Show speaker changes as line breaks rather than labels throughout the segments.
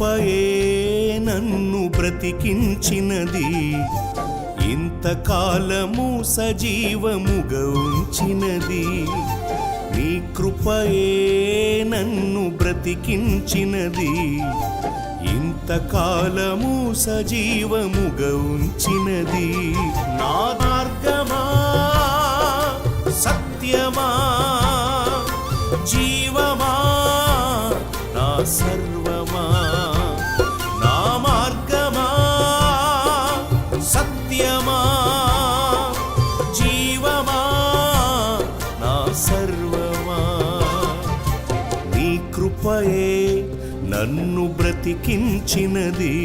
కృపయే నన్ను బ్రతికించినది, ఇంతకాలము సజీవముగా ఉంచినది. నీ కృపయే నన్ను బ్రతికించినది, ఇంతకాలము సజీవముగా ఉంచినది. నా మార్గమా సత్యమా జీవమా నా సర్వమా, నా మార్గమా సత్యమా జీవమా నా సర్వమా. నీ కృపయే నన్ను బ్రతికించినది,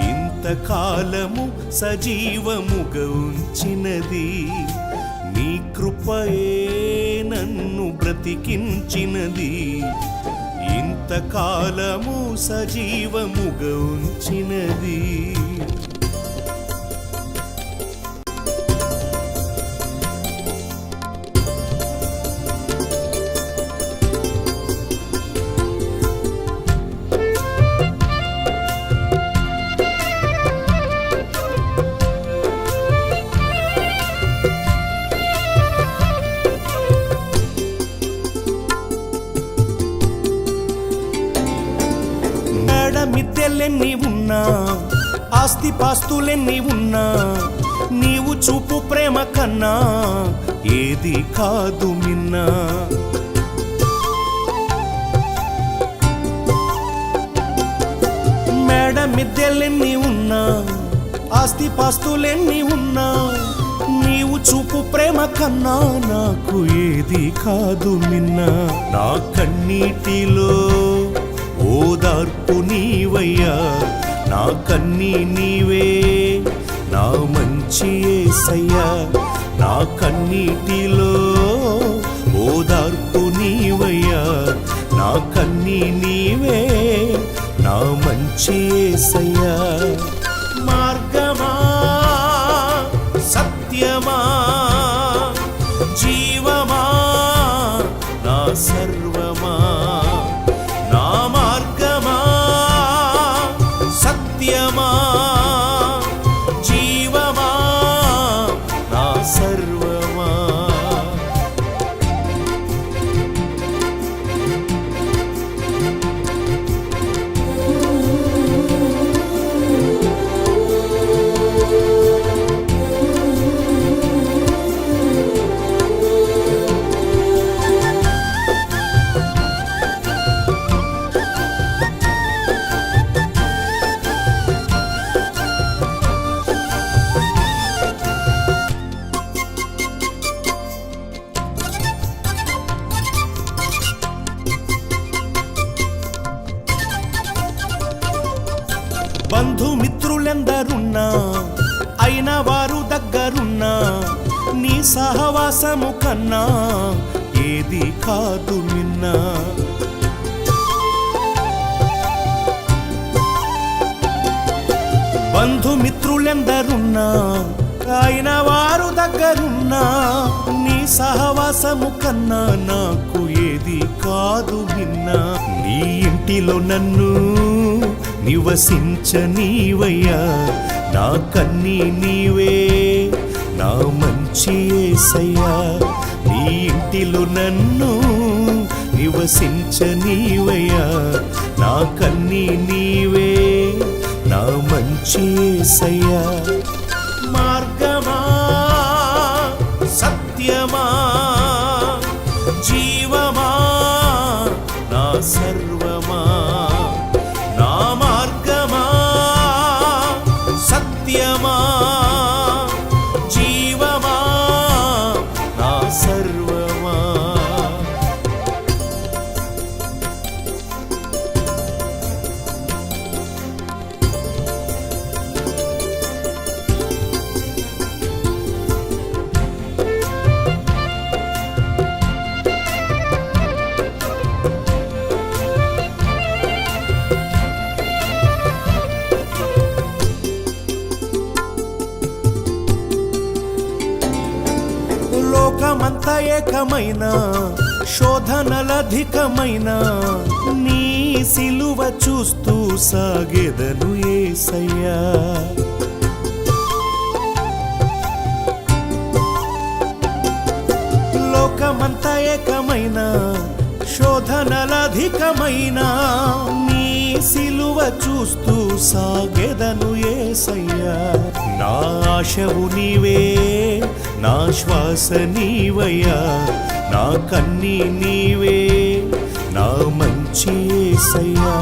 ఇంతకాలము సజీవముగా ఉంచినది. నీ కృపయే నన్ను బ్రతికించినది, ఇంతకాలము సజీవముగా ఉంచినది. మిద్దెలెన్ని ఉన్నా ఆస్తిపాస్తులెన్ని ఉన్నా, నీవు చూపు ప్రేమ కన్నా ఏది కాదు మిన్నా. మేడ మిద్దెలెన్ని ఉన్నా ఆస్తిపాస్తులెన్ని ఉన్నా, నీవు చూపు ప్రేమ కన్నా నాకు ఏది కాదు మిన్నా. నా కన్నీటిలో ఓదార్పు నీవయ్యా, నా కన్నీ నీవే నా మంచి యేసయ్యా. నా కన్నీటిలో ఓదార్పు నీవయ్యా, నా కన్నీ నీవే నా మంచి యేసయ్యా. మార్గమా సత్యమా జీవమా నా సర్వమా, నా మార్గమా సత్యమా జీవమా నా సర్వమా. బంధుమిత్రులెందరున్నా అయిన వారు దగ్గరున్నా, నీ సహవాసము కన్నా ఏది కాదు నిన్నా. బంధుమిత్రులెందరున్నా అయిన వారు దగ్గరున్నా, నీ సహవాసము కన్నా నాకు ఏది కాదు నిన్నా. నీ ఇంటిలో నన్ను నివసించనీవయ్యా, నా కన్నీ నీవే నా మంచి యేసయ్యా. నీ ఇంటిలో నన్ను నివసించనీవయ్యా, నా కన్నీ నీవే నా మంచి యేసయ్యా. మార్గమా సత్యమా జీవమా నా సర్వమా, నా మార్గమా సత్యమా జీవమా నా సర్వమా. లోకమంతా ఏకమైన శోధనలధికమైన, నీ సిలువ చూస్తూ సాగెదను యేసయ్యా. లోకమంతా ఏకమైన శోధనలధికమైన నీ సిలువ చూస్తూ సాగెదను యేసయ్యా. నా ఆశవు నీవే, నా శ్వాస నీవయ్యా, నా కన్నీ నీవే, నా మంచి యేసయ్యా.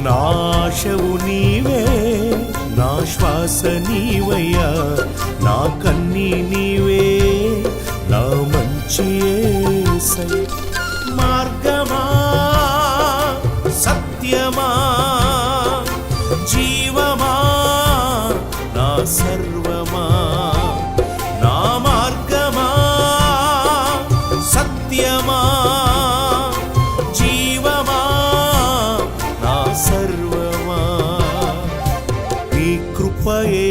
నా ఆశవు నీవే, నా శ్వాస నీవయ్యా, నా కన్నీ నీవే, నా మంచి యేసయ్యా. మార్గమా సత్యమా జీవమా నా సర్వమా. నా మార్గమా సత్యమా జీవమా నా సర్వమా. నీ కృపయే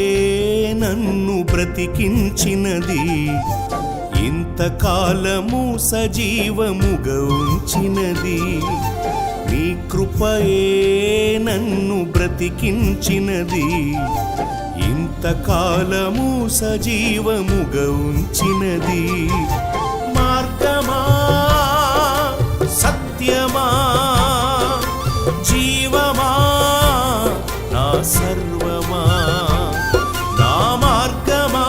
నన్ను బ్రతికించినది, ఇంతకాలము సజీవముగా ఉంచినది. నీ కృపయే నన్ను బ్రతికించినది, ఇంతకాలము సజీవముగా ఉంచినది. మార్గమా సత్యమా జీవమా నా సర్వమా. నా మార్గమా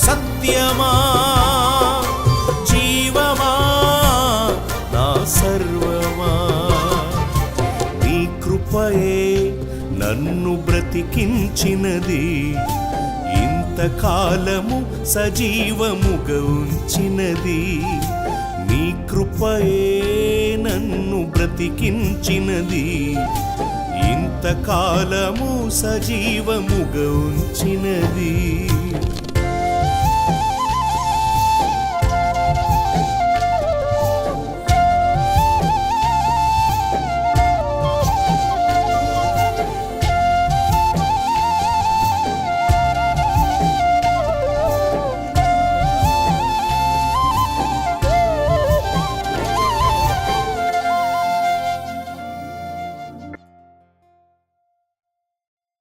సత్యమా జీవమా నా సర్వమా. నీ కృపయే నన్ను బ్రతికించినది, ఇంతకాలము సజీవముగా ఉంచినది. నీ కృపయే నన్ను బ్రతికించినది, ఇంతకాలము సజీవముగా ఉంచినది.